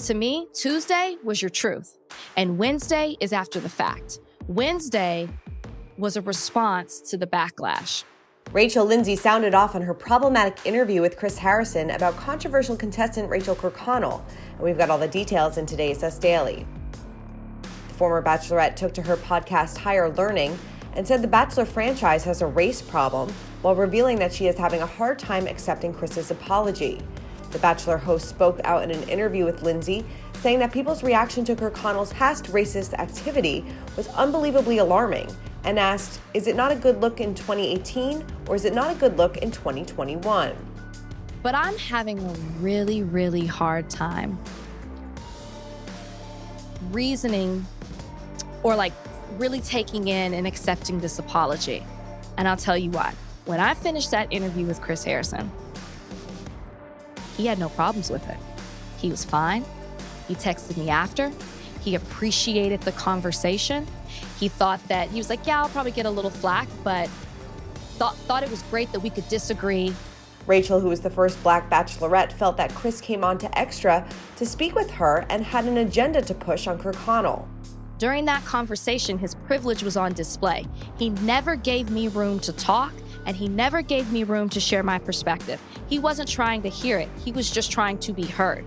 To me, Tuesday was your truth, and Wednesday is after the fact. Wednesday was a response to the backlash. Rachael Lindsay sounded off on her problematic interview with Chris Harrison about controversial contestant Rachael Kirkconnell, and we've got all the details in today's Us Daily. The former Bachelorette took to her podcast Higher Learning and said the Bachelor franchise has a race problem, while revealing that she is having a hard time accepting Chris's apology. The Bachelor host spoke out in an interview with Lindsay, saying that people's reaction to Kirkconnell's past racist activity was unbelievably alarming, and asked, is it not a good look in 2018 or is it not a good look in 2021? But I'm having a really, really hard time reasoning or really taking in and accepting this apology. And I'll tell you why. When I finished that interview with Chris Harrison, he had no problems with it. He was fine. He texted me after. He appreciated the conversation. He thought that, he was like, yeah, I'll probably get a little flack, but thought it was great that we could disagree. Rachael, who was the first Black Bachelorette, felt that Chris came on to Extra to speak with her and had an agenda to push on Kirkconnell. During that conversation, his privilege was on display. He never gave me room to talk, and he never gave me room to share my perspective. He wasn't trying to hear it. He was just trying to be heard.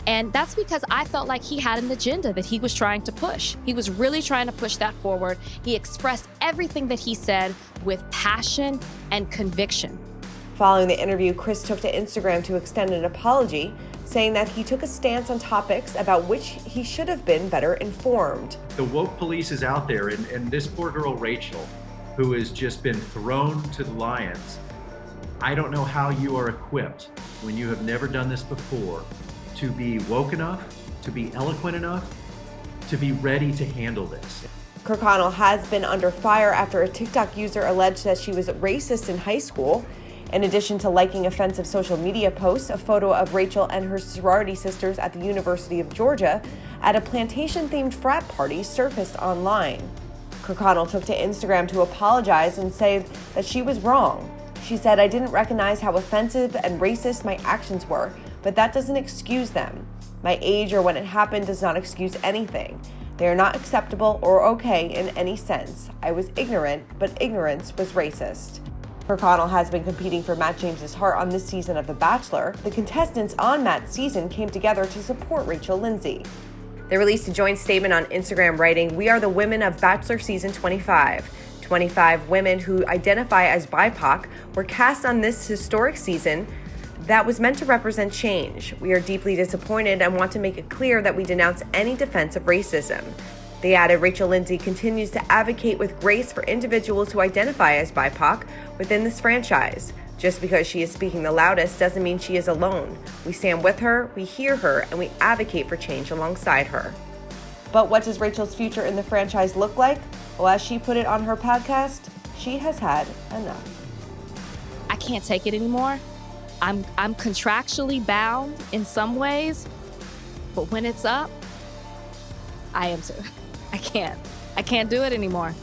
And that's because I felt like he had an agenda that he was trying to push. He was really trying to push that forward. He expressed everything that he said with passion and conviction. Following the interview, Chris took to Instagram to extend an apology, saying that he took a stance on topics about which he should have been better informed. The woke police is out there, and this poor girl, Rachael, who has just been thrown to the lions. I don't know how you are equipped, when you have never done this before, to be woke enough, to be eloquent enough, to be ready to handle this. Kirkconnell has been under fire after a TikTok user alleged that she was racist in high school. In addition to liking offensive social media posts, a photo of Rachael and her sorority sisters at the University of Georgia at a plantation-themed frat party surfaced online. Kirkconnell took to Instagram to apologize and say that she was wrong. She said, I didn't recognize how offensive and racist my actions were, but that doesn't excuse them. My age or when it happened does not excuse anything. They are not acceptable or okay in any sense. I was ignorant, but ignorance was racist. Kirkconnell has been competing for Matt James's heart on this season of The Bachelor. The contestants on Matt's season came together to support Rachael Lindsay. They released a joint statement on Instagram writing, we are the women of Bachelor Season 25. 25 women who identify as BIPOC were cast on this historic season that was meant to represent change. We are deeply disappointed and want to make it clear that we denounce any defense of racism. They added, Rachael Lindsay continues to advocate with grace for individuals who identify as BIPOC within this franchise. Just because she is speaking the loudest doesn't mean she is alone. We stand with her, we hear her, and we advocate for change alongside her. But what does Rachael's future in the franchise look like? Well, as she put it on her podcast, she has had enough. I can't take it anymore. I'm contractually bound in some ways, but when it's up, I am too. I can't do it anymore.